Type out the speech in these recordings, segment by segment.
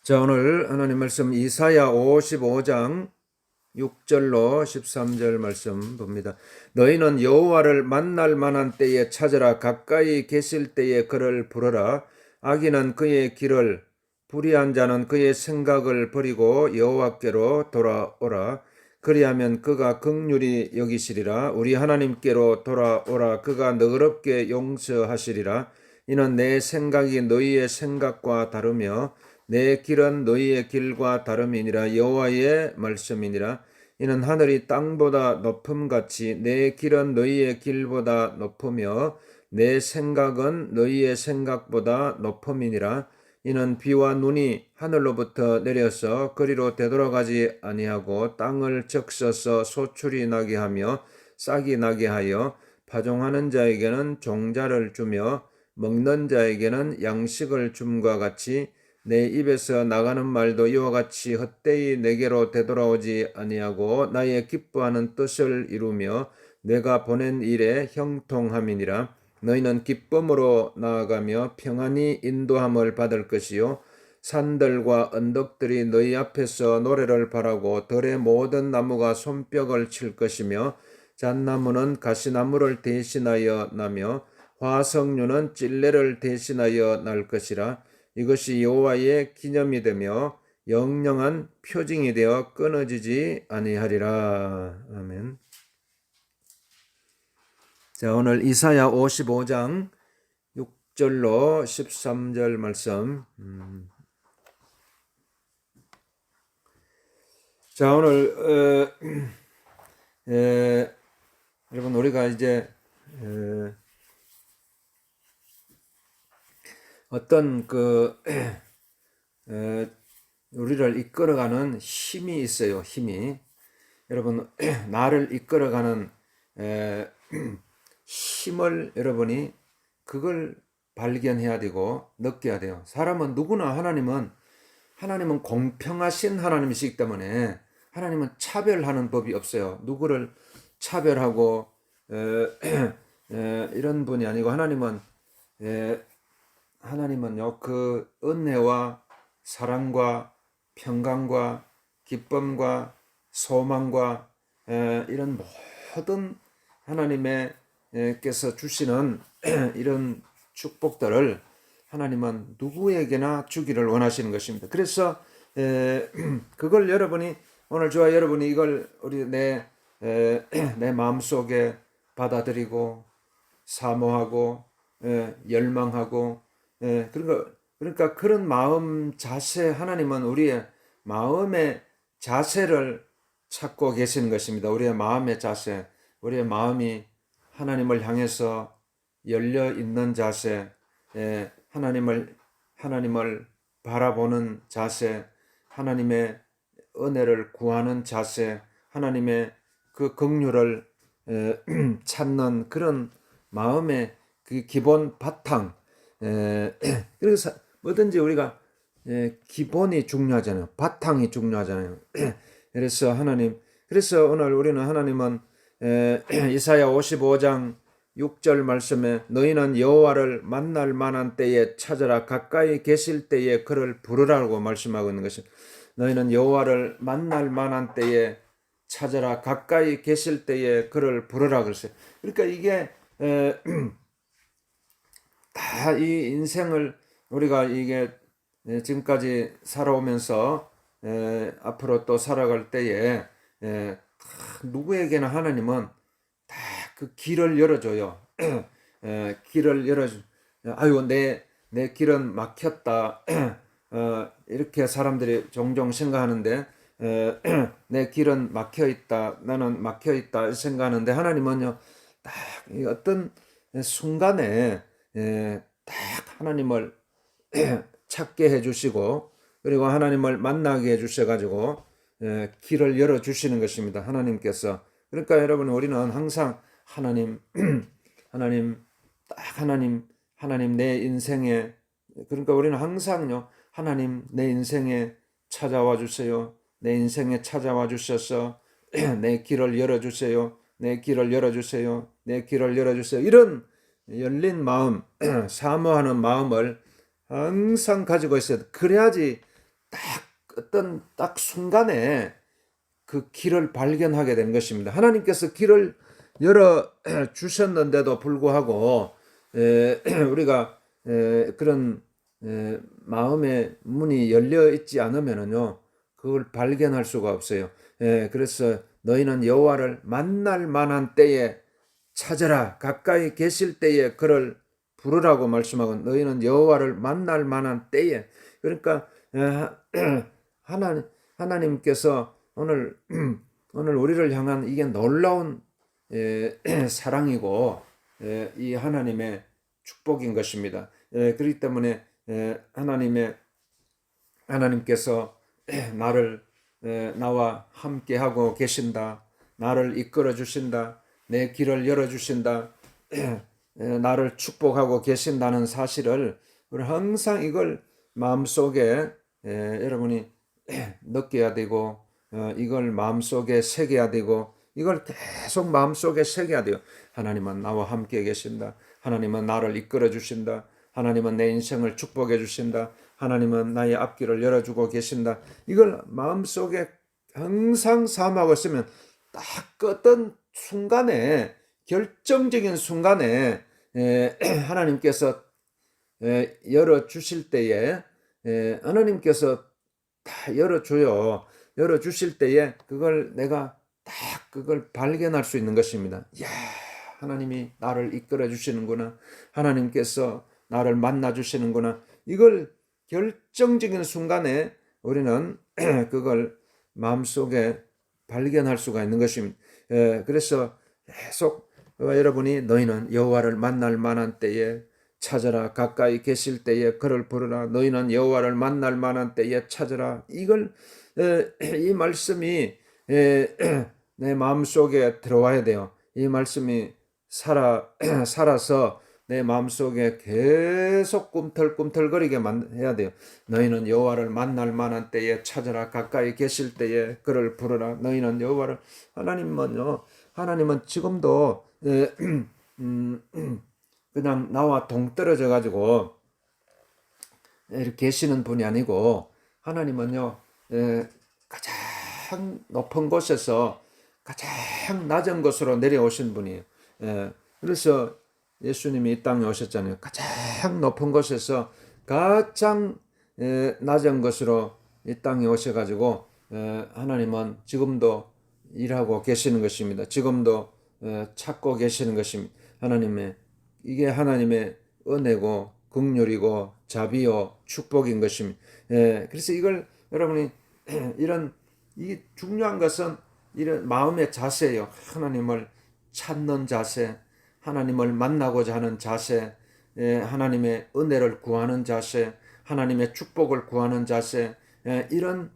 자, 오늘 하나님 말씀 이사야 55장 6절로 13절 말씀 봅니다. 너희는 여호와를 만날 만한 때에 찾으라. 가까이 계실 때에 그를 부르라. 악인은 그의 길을, 불의한 자는 그의 생각을 버리고 여호와께로 돌아오라. 그리하면 그가 긍휼히 여기시리라. 우리 하나님께로 돌아오라. 그가 너그럽게 용서하시리라. 이는 내 생각이 너희의 생각과 다르며 내 길은 너희의 길과 다름이니라. 여호와의 말씀이니라. 이는 하늘이 땅보다 높음같이 내 길은 너희의 길보다 높으며 내 생각은 너희의 생각보다 높음이니라. 이는 비와 눈이 하늘로부터 내려서 그리로 되돌아가지 아니하고 땅을 적셔서 소출이 나게 하며 싹이 나게 하여 파종하는 자에게는 종자를 주며 먹는 자에게는 양식을 줌과 같이 내 입에서 나가는 말도 이와 같이 헛되이 내게로 되돌아오지 아니하고 나의 기뻐하는 뜻을 이루며 내가 보낸 일에 형통함이니라. 너희는 기쁨으로 나아가며 평안히 인도함을 받을 것이요 산들과 언덕들이 너희 앞에서 노래를 바라고 들의 모든 나무가 손뼉을 칠 것이며 잣나무는 가시나무를 대신하여 나며 화석류는 찔레를 대신하여 날 것이라. 이것이 여호와의 기념이 되며 영영한 표징이 되어 끊어지지 아니하리라. 아멘. 자, 오늘 이사야 55장 6절로 13절 말씀. 자, 오늘 여러분 우리가 이제 어떤 우리를 이끌어가는 힘이 있어요. 힘이. 여러분 나를 이끌어가는 힘을 여러분이 그걸 발견해야 되고 느껴야 돼요. 사람은 누구나 하나님은 공평하신 하나님이시기 때문에 하나님은 차별하는 법이 없어요. 누구를 차별하고 이런 분이 아니고 하나님은요, 그 은혜와 사랑과 평강과 기쁨과 소망과 이런 모든 하나님께서 주시는 이런 축복들을 하나님은 누구에게나 주기를 원하시는 것입니다. 그래서 그걸 여러분이 오늘 저와 여러분이 이걸 우리 내 마음속에 받아들이고 사모하고 열망하고 그러니까 그런 마음 자세, 하나님은 우리의 마음의 자세를 찾고 계시는 것입니다. 우리의 마음의 자세, 우리의 마음이 하나님을 향해서 열려 있는 자세, 하나님을 바라보는 자세, 하나님의 은혜를 구하는 자세, 하나님의 그 긍휼을 찾는 그런 마음의 그 기본 바탕. 그래서 뭐든지 우리가 기본이 중요하잖아요. 바탕이 중요하잖아요. 그래서 오늘 우리는 하나님은 이사야 55장 6절 말씀에 너희는 여호와를 만날 만한 때에 찾으라. 가까이 계실 때에 그를 부르라고 말씀하고 있는 것입니다. 너희는 여호와를 만날 만한 때에 찾으라. 가까이 계실 때에 그를 부르라 그랬어요. 그러니까 이게 다 이 인생을 우리가 이게 지금까지 살아오면서 앞으로 또 살아갈 때에 누구에게나 하나님은 다 그 길을 열어줘요. 길을 열어줘. 아유, 내 길은 막혔다. 이렇게 사람들이 종종 생각하는데 내 길은 막혀 있다. 나는 막혀 있다. 생각하는데 하나님은요, 딱 어떤 순간에 딱 하나님을 찾게 해주시고 그리고 하나님을 만나게 해주셔가지고 길을 열어주시는 것입니다. 하나님께서. 그러니까 여러분 우리는 항상 하나님 내 인생에, 그러니까 우리는 항상요, 하나님 내 인생에 찾아와 주세요. 내 인생에 찾아와 주셔서 내 길을 열어주세요. 내 길을 열어주세요. 내 길을 열어주세요. 이런 열린 마음, 사모하는 마음을 항상 가지고 있어야 돼. 그래야지 딱 어떤 딱 순간에 그 길을 발견하게 된 것입니다. 하나님께서 길을 열어 주셨는데도 불구하고 우리가 그런 마음의 문이 열려 있지 않으면은요 그걸 발견할 수가 없어요. 그래서 너희는 여호와를 만날 만한 때에 찾으라. 가까이 계실 때에 그를 부르라고 말씀하고 너희는 여호와를 만날 만한 때에 그러니까 하나님께서 오늘 우리를 향한 이게 놀라운 사랑이고 이 하나님의 축복인 것입니다. 그렇기 때문에 하나님께서 나와 함께하고 계신다. 나를 이끌어 주신다. 내 길을 열어 주신다. 나를 축복하고 계신다는 사실을 우리 항상 이걸 마음속에 여러분이 느껴야 되고 이걸 마음속에 새겨야 되고 이걸 계속 마음속에 새겨야 돼요. 하나님은 나와 함께 계신다. 하나님은 나를 이끌어 주신다. 하나님은 내 인생을 축복해 주신다. 하나님은 나의 앞길을 열어주고 계신다. 이걸 마음속에 항상 삼하고 있으면 딱 어떤 순간에 결정적인 순간에 하나님께서 열어주실 때에 하나님께서 다 열어줘요. 열어주실 때에 그걸 내가 딱 그걸 발견할 수 있는 것입니다. 이야, 하나님이 나를 이끌어 주시는구나. 하나님께서 나를 만나 주시는구나. 이걸 결정적인 순간에 우리는 그걸 마음속에 발견할 수가 있는 것입니다. 그래서 계속 여러분이 너희는 여호와를 만날 만한 때에 찾으라. 가까이 계실 때에 그를 부르라. 너희는 여호와를 만날 만한 때에 찾으라. 이걸 이 말씀이 내 마음속에 들어와야 돼요. 이 말씀이 살아서 내 마음속에 계속 꿈틀꿈틀거리게 해야 돼요. 너희는 여호와를 만날 만한 때에 찾으라. 가까이 계실 때에 그를 부르라. 너희는 여호와를 하나님은 지금도 그냥 나와 동떨어져 가지고 이렇게 계시는 분이 아니고 하나님은요 가장 높은 곳에서 가장 낮은 곳으로 내려오신 분이에요. 그래서 예수님이 이 땅에 오셨잖아요. 가장 높은 곳에서 가장 낮은 곳으로 이 땅에 오셔가지고 하나님은 지금도 일하고 계시는 것입니다. 지금도 찾고 계시는 것입니다. 이게 하나님의 은혜고 긍휼이고 자비요 축복인 것입니다. 그래서 이걸 여러분이 이 중요한 것은 이런 마음의 자세예요. 하나님을 찾는 자세, 하나님을 만나고자 하는 자세, 하나님의 은혜를 구하는 자세, 하나님의 축복을 구하는 자세, 이러면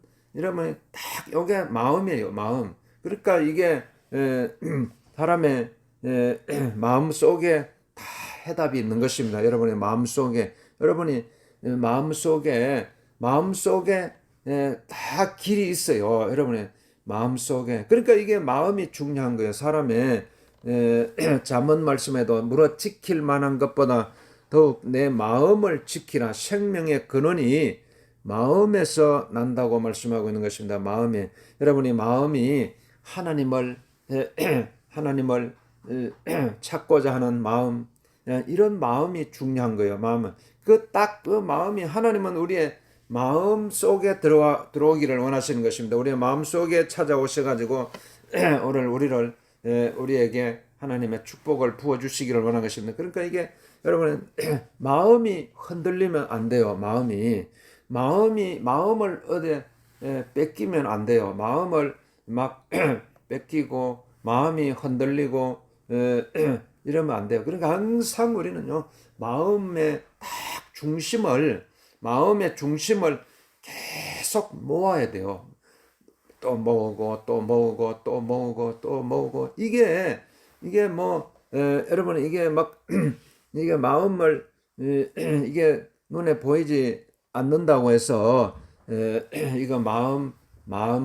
딱 이게 마음이에요. 마음. 그러니까 이게 사람의 마음 속에 다 해답이 있는 것입니다. 여러분의 마음 속에 마음속에 다 길이 있어요. 여러분의 마음속에. 그러니까 이게 마음이 중요한 거예요. 사람의 잠언 말씀에도 무릇 지킬 만한 것보다 더욱 내 마음을 지키라. 생명의 근원이 마음에서 난다고 말씀하고 있는 것입니다. 마음에. 여러분이 마음이 하나님을 찾고자 하는 마음, 이런 마음이 중요한 거예요. 마음은 그 마음이 하나님은 우리의 마음 속에 들어오기를 원하시는 것입니다. 우리의 마음 속에 찾아오셔가지고 오늘 우리에게 하나님의 축복을 부어 주시기를 원하는 것입니다. 그러니까 이게 여러분 마음이 흔들리면 안 돼요. 마음을 어디 뺏기면 안 돼요. 마음을 막 뺏기고 마음이 흔들리고 이러면 안 돼요. 그러니까 항상 우리는요 마음의 중심을 계속 모아야 돼요. 또 모으고 이게 여러분 이게 막 이게 마음을 이게 눈에 보이지 않는다고 해서 이거 마음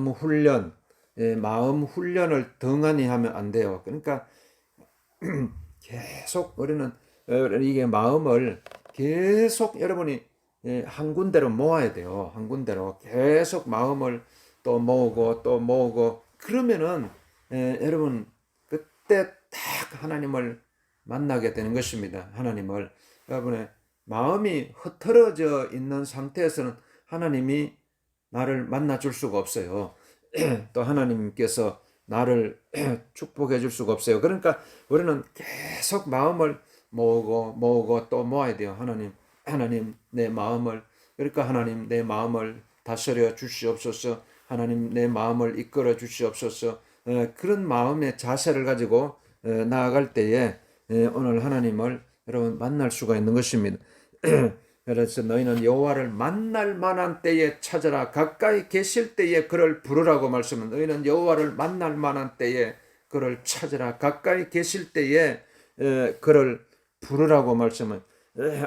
훈련을 덩하니 하면 안 돼요. 그러니까 계속 우리는 이게 마음을 계속 여러분이 한 군데로 모아야 돼요. 한 군데로 계속 마음을 또 모으고 또 모으고 그러면은 여러분 그때 딱 하나님을 만나게 되는 것입니다. 하나님을 여러분의 마음이 흩어져 있는 상태에서는 하나님이 나를 만나 줄 수가 없어요. 또 하나님께서 나를 축복해 줄 수가 없어요. 그러니까 우리는 계속 마음을 모으고 모으고 또 모아야 돼요. 하나님 내 마음을 그러니까 하나님 내 마음을 다스려 주시옵소서. 하나님 내 마음을 이끌어 주시옵소서. 그런 마음의 자세를 가지고 나아갈 때에 오늘 하나님을 여러분 만날 수가 있는 것입니다. 그래서 너희는 여호와를 만날 만한 때에 찾으라. 가까이 계실 때에 그를 부르라고 말씀은 너희는 여호와를 만날 만한 때에 그를 찾으라. 가까이 계실 때에 그를 부르라고 말씀은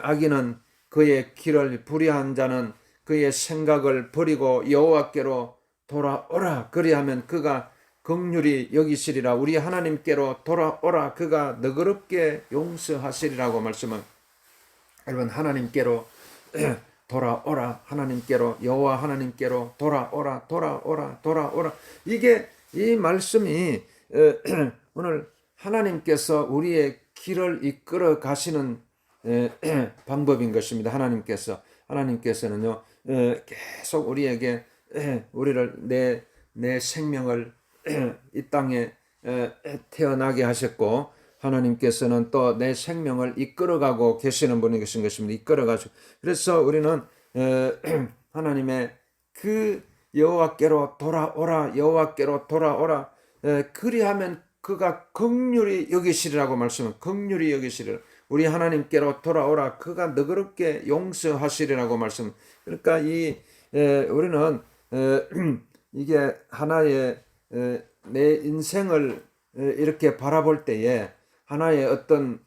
악인은 그의 길을 불의한 자는 그의 생각을 버리고 여호와께로 돌아오라. 그리하면 그가 긍휼히 여기시리라. 우리 하나님께로 돌아오라. 그가 너그럽게 용서하시리라고 말씀은 여러분 하나님께로 돌아오라. 하나님께로 여호와 하나님께로 돌아오라. 돌아오라. 돌아오라. 이게 이 말씀이 오늘 하나님께서 우리의 길을 이끌어 가시는 방법인 것입니다. 하나님께서는요 계속 우리에게 우리를 내 생명을 이 땅에 태어나게 하셨고 하나님께서는 또 내 생명을 이끌어가고 계시는 분이 계신 것입니다. 이끌어가시고 그래서 우리는 하나님의 그 여호와께로 돌아오라. 여호와께로 돌아오라. 그리하면 그가 긍휼히 여기시리라고 말씀은 긍휼히 여기시리라. 우리 하나님께로 돌아오라. 그가 너그럽게 용서하시리라고 말씀. 그러니까 우리는 이게 하나의 내 인생을 이렇게 바라볼 때에 하나의 어떤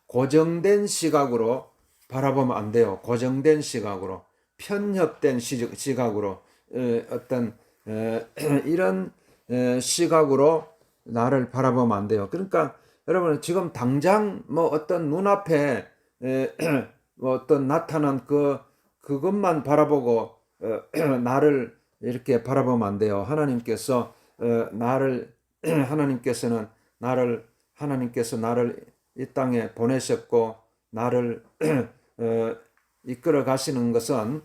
고정된 시각으로 바라보면 안 돼요. 고정된 시각으로 편협된 시각으로 어떤 이런 시각으로 나를 바라보면 안 돼요. 그러니까 여러분 지금 당장 뭐 어떤 눈앞에 뭐 어떤 나타난 그것만 바라보고 나를 이렇게 바라보면 안 돼요. 하나님께서 나를 이 땅에 보내셨고 나를 이끌어 가시는 것은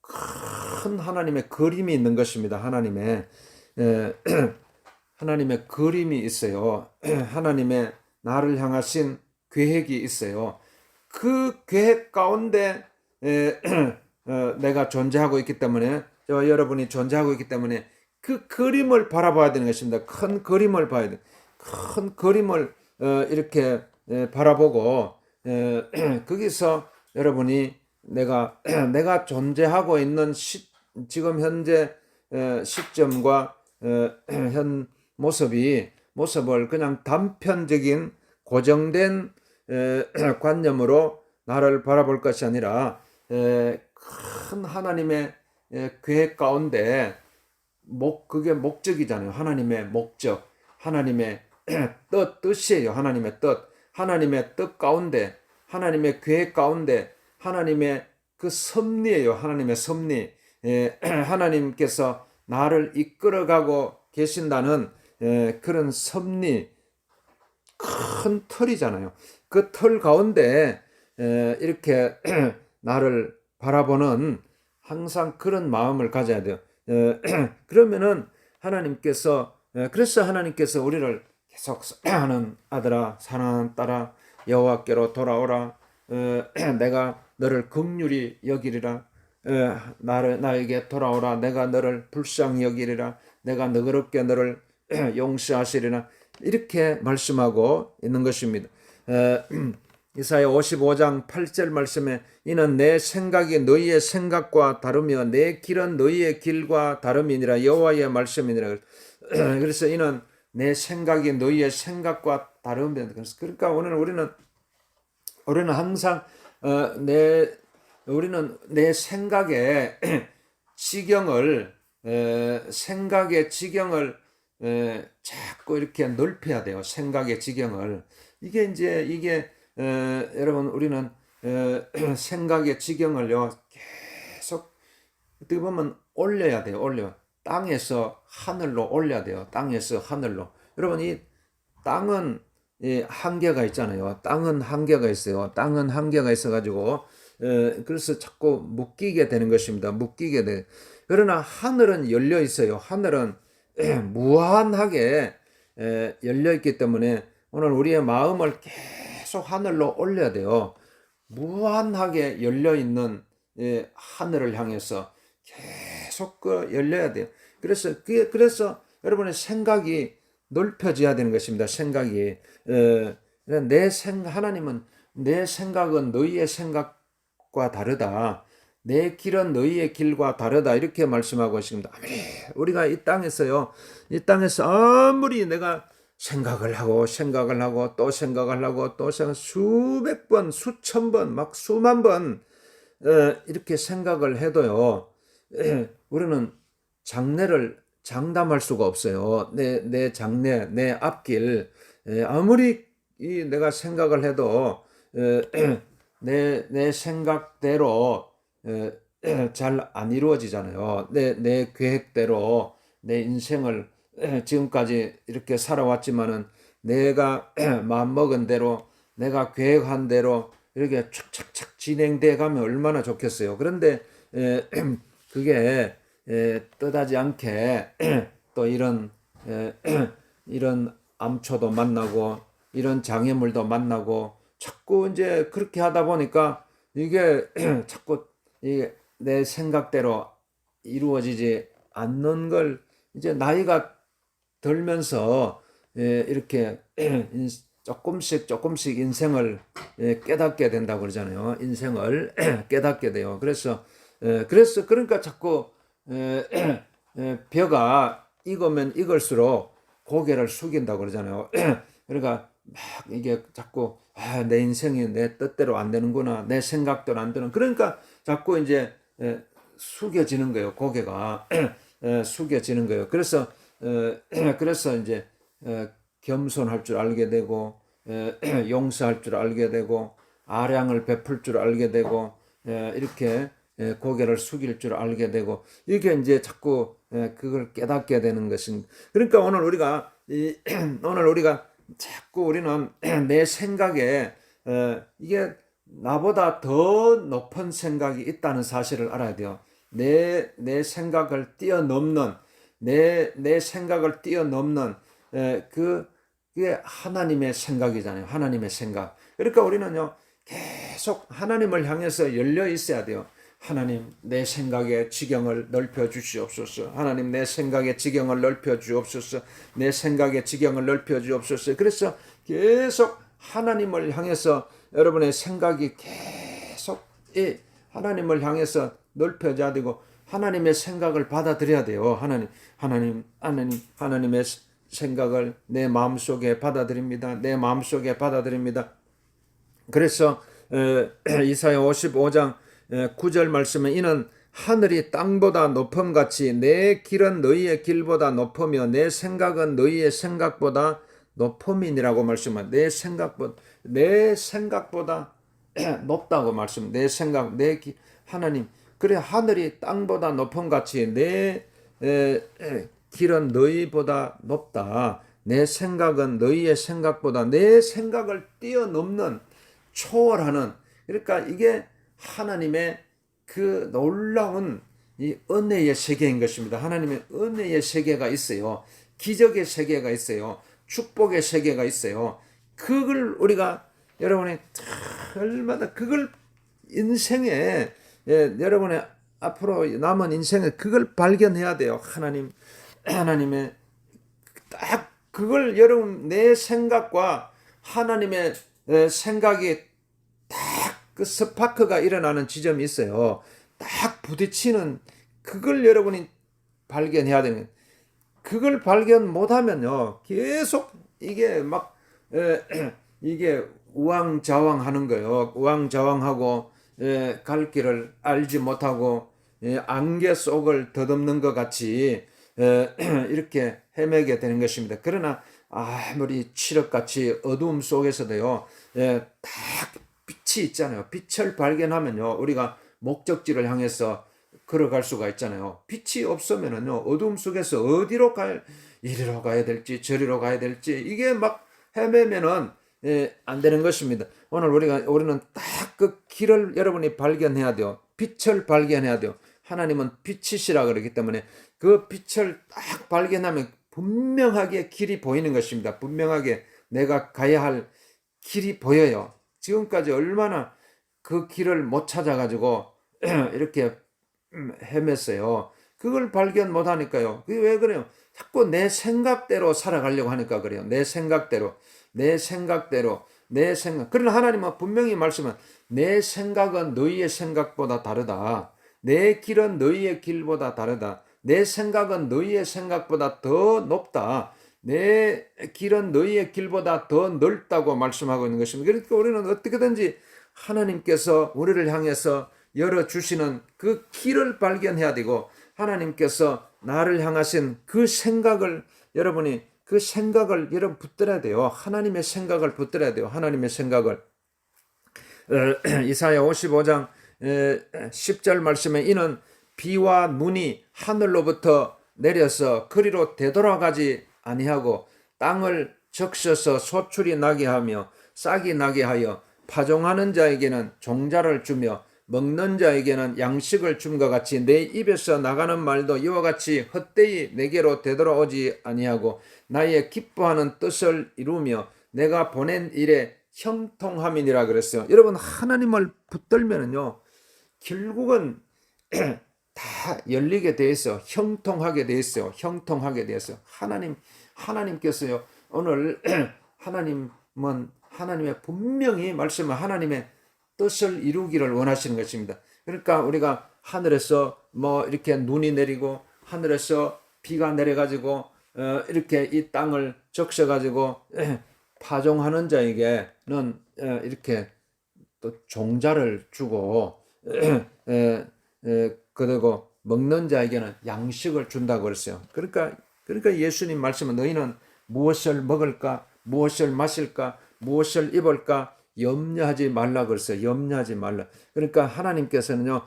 큰 하나님의 그림이 있는 것입니다. 하나님의 그림이 있어요. 하나님의 나를 향하신 계획이 있어요. 그 계획 가운데 내가 존재하고 있기 때문에 여러분이 존재하고 있기 때문에 그 그림을 바라봐야 되는 것입니다. 큰 그림을 봐야 돼. 큰 그림을 이렇게 바라보고 거기서 여러분이 내가 존재하고 있는 지금 현재 시점과 현 모습을 그냥 단편적인 고정된 관념으로 나를 바라볼 것이 아니라 큰 하나님의 계획 가운데 그게 목적이잖아요. 하나님의 목적, 하나님의 뜻이에요. 하나님의 뜻 가운데, 하나님의 계획 가운데, 하나님의 그 섭리예요. 하나님의 섭리. 하나님께서 나를 이끌어가고 계신다는 그런 섭리, 큰 틀이잖아요. 그 틀 가운데 이렇게 나를 바라보는 항상 그런 마음을 가져야 돼요. 그러면은 그래서 하나님께서 우리를 계속 사랑하는 아들아, 사랑하는 딸아, 여호와께로 돌아오라. 내가 너를 긍휼히 여기리라. 나에게 돌아오라. 내가 너를 불쌍히 여기리라. 내가 너그럽게 너를 용서하시리라. 이렇게 말씀하고 있는 것입니다. 이사야 55장 8절 말씀에 이는 내 생각이 너희의 생각과 다르며 내 길은 너희의 길과 다름이니라. 여호와의 말씀이니라. 그래서 이는 내 생각이 너희의 생각과 다르며 그러니까 오늘 우리는 항상 우리는 내 생각의 지경을 자꾸 이렇게 넓혀야 돼요. 생각의 지경을. 이게 여러분 우리는 생각의 지경을요 계속 어떻게 보면 올려야 돼요. 땅에서 하늘로 올려야 돼요. 땅에서 하늘로. 여러분 이 땅은 한계가 있잖아요. 땅은 한계가 있어요. 땅은 한계가 있어가지고 그래서 자꾸 묶이게 되는 것입니다. 묶이게 돼. 그러나 하늘은 열려 있어요. 하늘은 무한하게 열려 있기 때문에 오늘 우리의 마음을 계속 하늘로 올려야 돼요. 무한하게 열려 있는 하늘을 향해서 계속 열려야 돼요. 그래서 여러분의 생각이 넓혀져야 되는 것입니다. 생각이 하나님은 내 생각은 너희의 생각과 다르다. 내 길은 너희의 길과 다르다. 이렇게 말씀하고 있습니다. 아무리 우리가 이 땅에서 아무리 내가 생각을 하고 또 생각을 하고 또 수백 번, 수천 번, 막 수만 번 이렇게 생각을 해도요. 우리는 장담할 수가 없어요. 내 장래, 내 앞길 아무리 내가 생각을 해도 내 생각대로 잘 안 이루어지잖아요. 내 계획대로 내 인생을 지금까지 이렇게 살아왔지만은 내가 마음먹은 대로 내가 계획한 대로 이렇게 착착착 진행돼 가면 얼마나 좋겠어요. 그런데 그게 뜻하지 않게 또 이런 암초도 만나고 이런 장애물도 만나고 자꾸 이제 그렇게 하다 보니까 이게 자꾸 이게 내 생각대로 이루어지지 않는 걸 이제 나이가 들면서 이렇게 조금씩 인생을 깨닫게 된다고 그러잖아요. 인생을 깨닫게 돼요. 그러니까 자꾸 벼가 익으면 익을수록 고개를 숙인다고 그러잖아요. 그러니까 막 이게 자꾸 내 인생이 내 뜻대로 안 되는구나. 내 생각대로 안 되는. 그러니까 자꾸 이제 숙여지는 거예요. 고개가 숙여지는 거예요. 그래서 이제 겸손할 줄 알게 되고 용서할 줄 알게 되고 아량을 베풀 줄 알게 되고 이렇게 고개를 숙일 줄 알게 되고 이게 이제 자꾸 그걸 깨닫게 되는 것입니다. 그러니까 오늘 우리가 자꾸 우리는 내 생각에 이게 나보다 더 높은 생각이 있다는 사실을 알아야 돼요. 내 생각을 뛰어넘는 내 생각을 뛰어넘는 그게 하나님의 생각이잖아요. 하나님의 생각. 그러니까 우리는요 계속 하나님을 향해서 열려 있어야 돼요. 하나님 내 생각의 지경을 넓혀 주시옵소서. 하나님 내 생각의 지경을 넓혀 주옵소서. 내 생각의 지경을 넓혀 주옵소서. 그래서 계속 하나님을 향해서 여러분의 생각이 계속 하나님을 향해서 넓혀져야 되고 하나님의 생각을 받아들여야 돼요. 하나님의 생각을 내 마음속에 받아들입니다. 내 마음속에 받아들입니다. 그래서 이사야 55장 9절 말씀은 이는 하늘이 땅보다 높음같이 내 길은 너희의 길보다 높으며 내 생각은 너희의 생각보다 높음이니라고 말씀합니다. 내 생각보다 높다고 말씀. 내 생각, 하나님. 그래 하늘이 땅보다 높음같이 내 길은 너희보다 높다. 내 생각은 너희의 생각보다 내 생각을 뛰어넘는 초월하는 그러니까 이게 하나님의 그 놀라운 이 은혜의 세계인 것입니다. 하나님의 은혜의 세계가 있어요. 기적의 세계가 있어요. 축복의 세계가 있어요. 그걸 우리가 여러분의 얼마나 그걸 인생에 여러분의 앞으로 남은 인생에 그걸 발견해야 돼요. 하나님의 딱 그걸 여러분 내 생각과 하나님의 생각이 그 스파크가 일어나는 지점이 있어요. 딱 부딪히는 그걸 여러분이 발견해야 되는 그걸 발견 못하면요 계속 이게 막 이게 우왕좌왕하는 거예요. 우왕좌왕하고 갈 길을 알지 못하고 안개 속을 더듬는 것 같이 이렇게 헤매게 되는 것입니다. 그러나 아무리 칠흑같이 어두움 속에서도요 딱 빛이 있잖아요. 빛을 발견하면요, 우리가 목적지를 향해서 걸어갈 수가 있잖아요. 빛이 없으면은요, 어둠 속에서 어디로 이리로 가야 될지 저리로 가야 될지 이게 막 헤매면은 안 되는 것입니다. 오늘 우리는 딱 그 길을 여러분이 발견해야 돼요. 빛을 발견해야 돼요. 하나님은 빛이시라 그러기 때문에 그 빛을 딱 발견하면 분명하게 길이 보이는 것입니다. 분명하게 내가 가야 할 길이 보여요. 지금까지 얼마나 그 길을 못 찾아가지고 이렇게 헤맸어요. 그걸 발견 못 하니까요. 그게 왜 그래요? 자꾸 내 생각대로 살아가려고 하니까 그래요. 내 생각대로. 그러나 하나님은 분명히 말씀은 내 생각은 너희의 생각보다 다르다. 내 길은 너희의 길보다 다르다. 내 생각은 너희의 생각보다 더 높다. 내 길은 너희의 길보다 더 넓다고 말씀하고 있는 것입니다. 그러니까 우리는 어떻게든지 하나님께서 우리를 향해서 열어주시는 그 길을 발견해야 되고, 하나님께서 나를 향하신 그 생각을 여러분 붙들어야 돼요. 하나님의 생각을 붙들어야 돼요. 하나님의 생각을. 이사야 55장 10절 말씀에 이는 비와 눈이 하늘로부터 내려서 그리로 되돌아가지 아니하고 땅을 적셔서 소출이 나게 하며 싹이 나게 하여 파종하는 자에게는 종자를 주며 먹는 자에게는 양식을 줌과 같이 내 입에서 나가는 말도 이와 같이 헛되이 내게로 되돌아오지 아니하고 나의 기뻐하는 뜻을 이루며 내가 보낸 일에 형통함이니라 그랬어요. 여러분, 하나님을 붙들면은요, 결국은 다 열리게 돼 있어요. 형통하게 돼 있어요. 형통하게 돼 있어요. 하나님께서요, 오늘 하나님의 분명히 말씀은 하나님의 뜻을 이루기를 원하시는 것입니다. 그러니까 우리가 하늘에서 뭐 이렇게 눈이 내리고 하늘에서 비가 내려가지고 이렇게 이 땅을 적셔가지고 파종하는 자에게는 이렇게 또 종자를 주고 그리고 먹는 자에게는 양식을 준다고 그랬어요. 그러니까 예수님 말씀은 너희는 무엇을 먹을까, 무엇을 마실까, 무엇을 입을까 염려하지 말라 그랬어요. 염려하지 말라. 그러니까 하나님께서는요,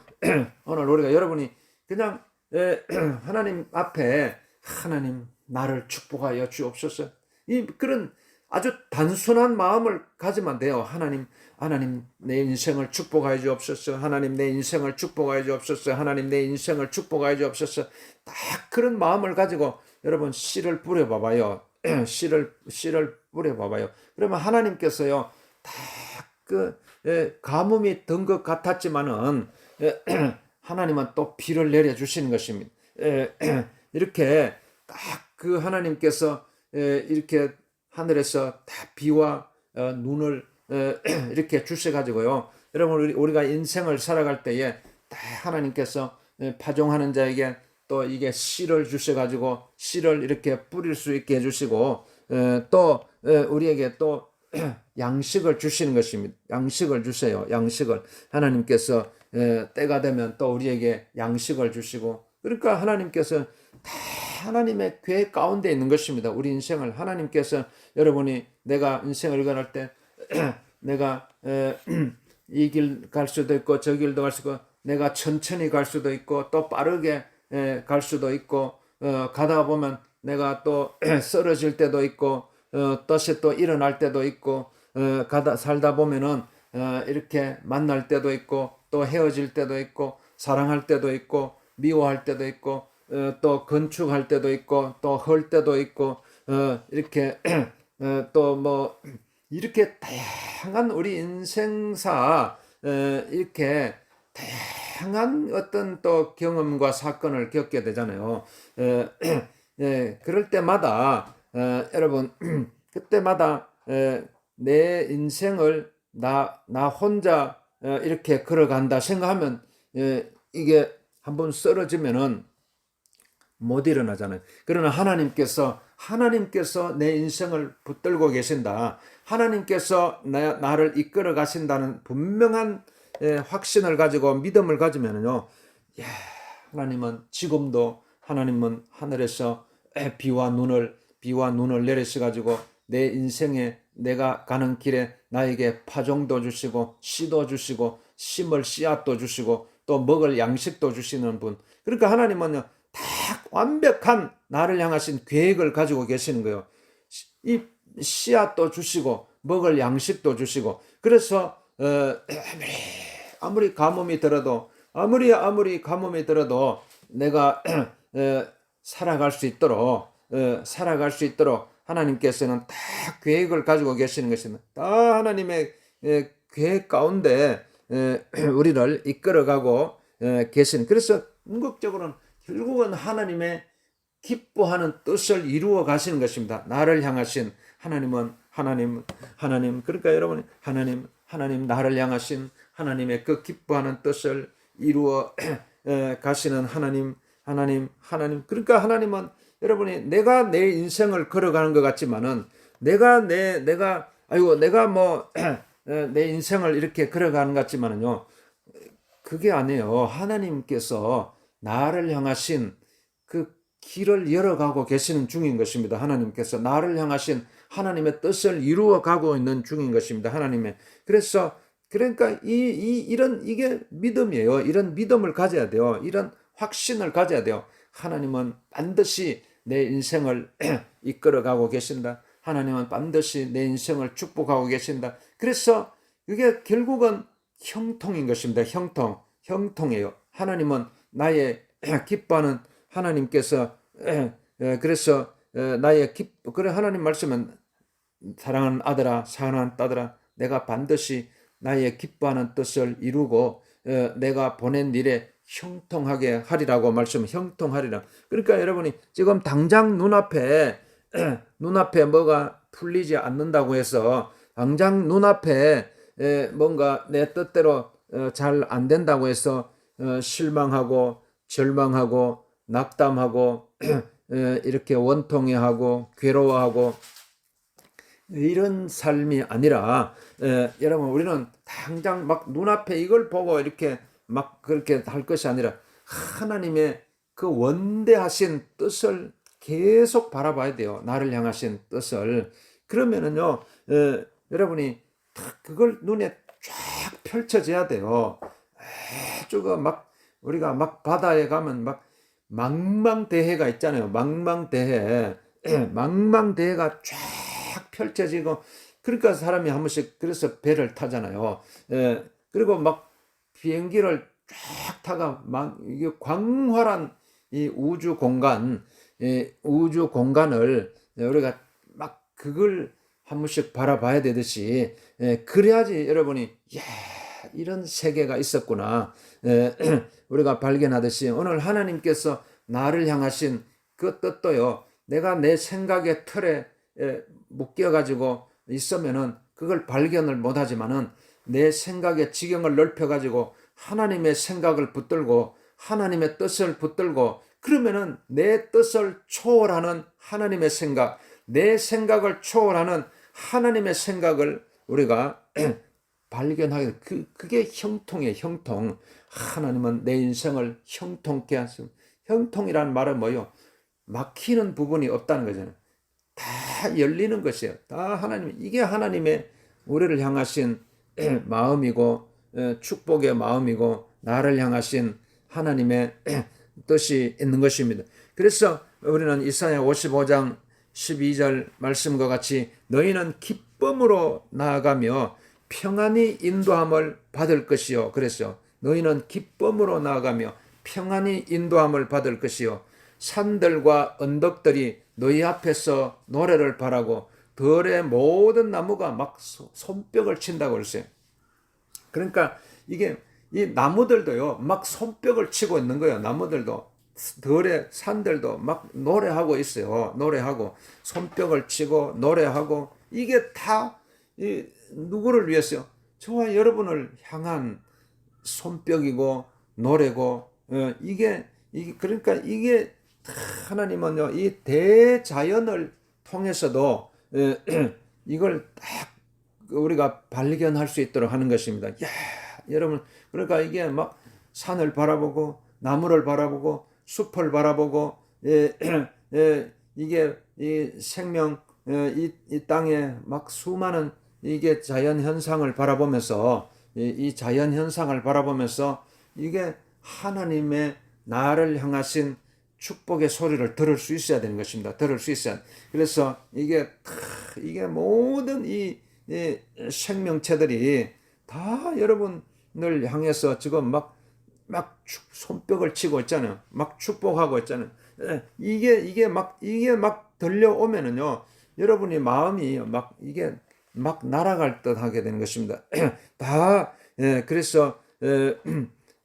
오늘 우리가 여러분이 그냥 하나님 앞에 하나님 나를 축복하여 주옵소서. 그런 아주 단순한 마음을 가지면 돼요. 하나님 내 인생을 축복하여 주옵소서. 하나님 내 인생을 축복하여 주옵소서. 하나님 내 인생을 축복하여 주옵소서. 딱 그런 마음을 가지고 여러분 씨를 뿌려봐봐요. 씨를 뿌려봐봐요. 그러면 하나님께서요, 그 가뭄이 든 것 같았지만은 하나님은 또 비를 내려주시는 것입니다. 이렇게 딱 그 하나님께서 이렇게 하늘에서 다 비와 눈을 이렇게 주셔가지고요, 여러분 우리가 인생을 살아갈 때에 다 하나님께서 파종하는 자에게 또 이게 씨를 주셔가지고 씨를 이렇게 뿌릴 수 있게 해주시고 또 우리에게 또 양식을 주시는 것입니다. 양식을 주세요. 양식을 하나님께서 때가 되면 또 우리에게 양식을 주시고, 그러니까 하나님께서 다 하나님의 계획 가운데 있는 것입니다. 우리 인생을 하나님께서 여러분이 내가 인생을 걸어갈 때 내가 이 길 갈 수도 있고 저 길도 갈 수도 있고 내가 천천히 갈 수도 있고 또 빠르게 갈 수도 있고 가다 보면 내가 또 쓰러질 때도 있고 다시 또 일어날 때도 있고 살다 보면은 이렇게 만날 때도 있고 또 헤어질 때도 있고 사랑할 때도 있고 미워할 때도 있고 또 건축할 때도 있고 또 헐 때도 있고 이렇게 또 뭐 이렇게 다양한 우리 인생사 이렇게 다양한 어떤 또 경험과 사건을 겪게 되잖아요. 그럴 때마다 여러분 그때마다 내 인생을 나 혼자 이렇게 걸어간다 생각하면 이게 한번 쓰러지면은 못 일어나잖아요. 그러나 하나님께서 내 인생을 붙들고 계신다. 하나님께서 나를 이끌어 가신다는 분명한 확신을 가지고 믿음을 가지면요, 하나님은 지금도 하나님은 하늘에서 비와 눈을 내리셔 가지고 내 인생에 내가 가는 길에 나에게 파종도 주시고 씨도 주시고 심을 씨앗도 주시고 또 먹을 양식도 주시는 분. 그러니까 하나님은요 다 완벽한 나를 향하신 계획을 가지고 계시는 거예요. 이 씨앗도 주시고 먹을 양식도 주시고. 그래서 아무리 가뭄이 들어도 아무리 가뭄이 들어도 내가 살아갈 수 있도록 하나님께서는 다 계획을 가지고 계시는 것입니다. 다 하나님의 계획 가운데 우리를 이끌어가고 계시는. 그래서 궁극적으로는 결국은 하나님의 기뻐하는 뜻을 이루어 가시는 것입니다. 나를 향하신 하나님은 하나님. 그러니까 여러분 하나님 나를 향하신 하나님의 그 기뻐하는 뜻을 이루어 가시는 하나님. 그러니까 하나님은 여러분이 내가 내 인생을 걸어가는 것 같지만은 내가 뭐 내 인생을 이렇게 걸어가는 것 같지만은요 그게 아니에요. 하나님께서 나를 향하신 그 길을 열어가고 계시는 중인 것입니다. 하나님께서 나를 향하신 하나님의 뜻을 이루어 가고 있는 중인 것입니다. 하나님의. 그러니까 이게 믿음이에요. 이런 믿음을 가져야 돼요. 이런 확신을 가져야 돼요. 하나님은 반드시 내 인생을 이끌어가고 계신다. 하나님은 반드시 내 인생을 축복하고 계신다. 그래서 이게 결국은 형통인 것입니다. 형통이에요. 하나님은 나의 기뻐하는 하나님께서 그래서 그래 하나님 말씀은 사랑하는 아들아 사랑하는 딸들아 내가 반드시 나의 기뻐하는 뜻을 이루고 내가 보낸 일에 형통하게 하리라고 형통하리라. 그러니까 여러분이 지금 당장 눈앞에 뭐가 풀리지 않는다고 해서 당장 눈앞에 뭔가 내 뜻대로 잘 안 된다고 해서 실망하고 절망하고 낙담하고 이렇게 원통해하고 괴로워하고 이런 삶이 아니라 여러분 우리는 당장 막 눈앞에 이걸 보고 이렇게 막 그렇게 할 것이 아니라 하나님의 그 원대하신 뜻을 계속 바라봐야 돼요. 나를 향하신 뜻을. 그러면은요 여러분이 그걸 눈에 쫙 펼쳐져야 돼요. 아주 막 우리가 막 바다에 가면 막 망망대해가 있잖아요. 망망대해가 쫙 펼쳐지고 그러니까 사람이 한 번씩 그래서 배를 타잖아요. 그리고 막 비행기를 쫙 타가 막 이게 광활한 이 우주 공간을 우리가 막 그걸 한 번씩 바라봐야 되듯이 그래야지 여러분이 야 이런 세계가 있었구나 우리가 발견하듯이 오늘 하나님께서 나를 향하신 그 뜻도요 내가 내 생각의 틀에 묶여가지고 있으면은 그걸 발견을 못하지만은 내 생각의 지경을 넓혀가지고 하나님의 생각을 붙들고 하나님의 뜻을 붙들고 그러면은 내 뜻을 초월하는 하나님의 생각, 내 생각을 초월하는 하나님의 생각을 우리가 발견하게 그게 형통이에요. 형통. 하나님은 내 인생을 형통케 하십니다. 형통이라는 말은 뭐요? 막히는 부분이 없다는 거잖아요. 다 열리는 것이에요. 다 하나님. 이게 하나님의 우리를 향하신 마음이고 축복의 마음이고 나를 향하신 하나님의 뜻이 있는 것입니다. 그래서 우리는 이사야 55장 12절 말씀과 같이 너희는 기쁨으로 나아가며 평안히 인도함을 받을 것이요. 그래서 너희는 기쁨으로 나아가며 평안히 인도함을 받을 것이요. 산들과 언덕들이 너희 앞에서 노래를 바라고 들의 모든 나무가 막 손뼉을 친다고 그랬어요. 그러니까 이게 이 나무들도요 막 손뼉을 치고 있는 거예요. 나무들도 들의 산들도 막 노래하고 있어요. 노래하고 손뼉을 치고 노래하고 이게 다 누구를 위해서요? 저와 여러분을 향한 손뼉이고 노래고 그러니까 이게 하나님은요 이 대자연을 통해서도 이걸 딱 우리가 발견할 수 있도록 하는 것입니다. 야, 여러분 그러니까 이게 막 산을 바라보고 나무를 바라보고 숲을 바라보고 이게 이 생명 이 땅에 막 수많은 이게 자연 현상을 바라보면서 이 자연 현상을 바라보면서 이게 하나님의 나를 향하신 축복의 소리를 들을 수 있어야 되는 것입니다. 들을 수 있어야. 그래서 이게 모든 이 생명체들이 다 여러분을 향해서 지금 막 손뼉을 치고 있잖아요. 막 축복하고 있잖아요. 이게 막 들려오면은요, 여러분의 마음이 막 날아갈 듯 하게 되는 것입니다. 그래서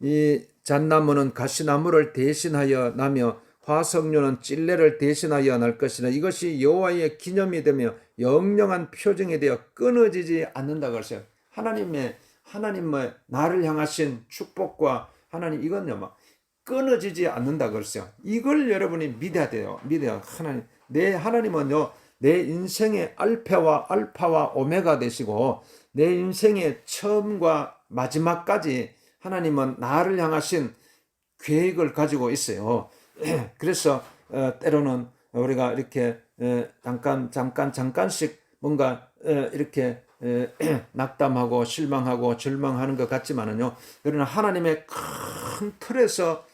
이 잣나무는 가시나무를 대신하여 나며 화석류는 찔레를 대신하여 날 것이나 이것이 여호와의 기념이 되며 영영한 표징이 되어 끊어지지 않는다 그랬어요. 하나님의 나를 향하신 축복과 하나님 이건요 막 끊어지지 않는다 그랬어요. 이걸 여러분이 믿어야 돼요. 하나님은요 내 인생의 알파와 오메가 되시고 내 인생의 처음과 마지막까지 하나님은 나를 향하신 계획을 가지고 있어요. 그래서 때로는 우리가 이렇게 잠깐씩 뭔가 이렇게 낙담하고 실망하고 절망하는 것 같지만은요, 그러나 하나님의 큰 틀에서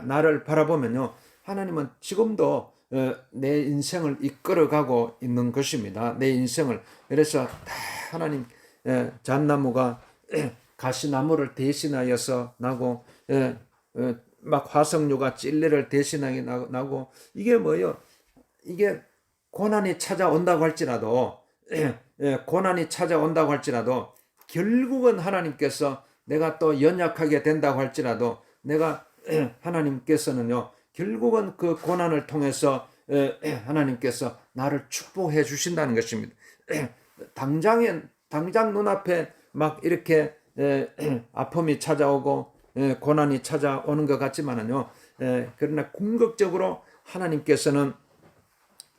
나를 바라보면요, 하나님은 지금도 내 인생을 이끌어가고 있는 것입니다. 내 인생을. 그래서 하나님 잣나무가 가시나무를 대신하여서 나고 막 화석류가 찔레를 대신하게 나고 이게 뭐예요? 이게 고난이 찾아온다고 할지라도 결국은 하나님께서 내가 또 연약하게 된다고 할지라도 하나님께서는요 결국은 그 고난을 통해서 하나님께서 나를 축복해 주신다는 것입니다. 당장 눈앞에 막 이렇게 아픔이 찾아오고 고난이 찾아오는 것 같지만은요, 그러나 궁극적으로 하나님께서는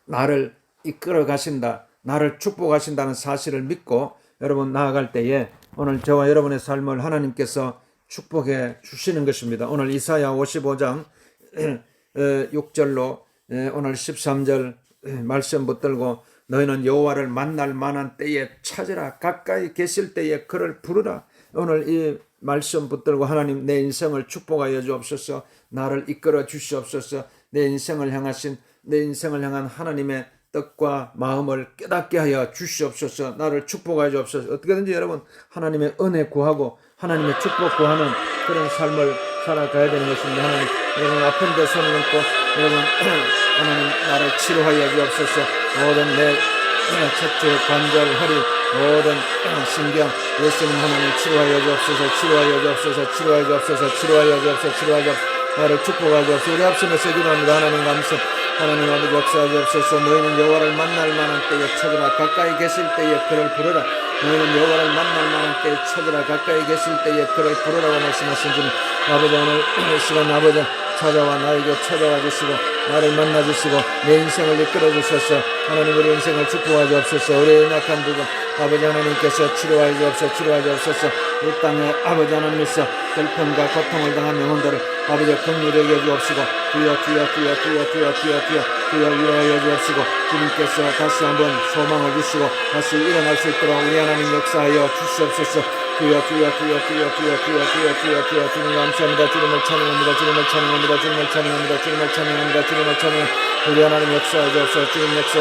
나를 이끌어 가신다, 나를 축복하신다는 사실을 믿고 여러분 나아갈 때에 오늘 저와 여러분의 삶을 하나님께서 축복해 주시는 것입니다. 오늘 이사야 55장 6절로 오늘 13절 말씀 붙들고 너희는 여호와를 만날 만한 때에 찾으라, 가까이 계실 때에 그를 부르라. 오늘 이 말씀 붙들고 하나님 내 인생을 축복하여 주옵소서, 나를 이끌어 주시옵소서, 내 인생을 향한 하나님의 뜻과 마음을 깨닫게 하여 주시옵소서, 나를 축복하여 주옵소서. 어떻게든지 여러분 하나님의 은혜 구하고 하나님의 축복 구하는 그런 삶을 살아가야 되는 것입니다. 하나님, 여러분 아픈 데 손을 얹고 여러분 하나님 나를 치료하여 주옵소서. 모든 내 척추, 관절, 허리, 모든 신경 예수님 하나님 치료하여 주옵소서. 나를 축복하여 주옵소서. 우리 합심해서 기도합니다. 하나님 감사. 하나님 아버지 역사하여 주옵소서. 너희는 여호와를 만날 만한 때에 찾으라, 가까이 계실 때에 그를 부르라. 너희는 여호와를 만날 만한 때에 찾으라, 가까이 계실 때에 그를 부르라고 말씀하신 주님, 아버지 오늘 이 시간 아버지 나에게 찾아와 주시고 나를 만나 주시고 내 인생을 이끌어 주셔서 하나님 우리 인생을 축복하여 주옵소서. 우리의 연약한 부분 아버지 하나님께서 치료하여 주옵소서. 이 땅에 아버지 하나님께서 결핍과 고통을 당한 영혼들을 아버지 긍휼히 여겨 주옵시고 주여 위로하여 주옵시고 주님께서 다시 한번 소망을 주시고 다시 일어날 수 있도록 우리 하나님 역사하여 주시옵소서. 주여 주님 감사합니다. 주님을 찬양합니다. 우리 하나님 역사하여 주옵소서. 주님 역사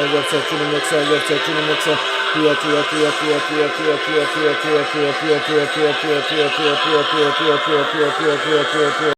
주여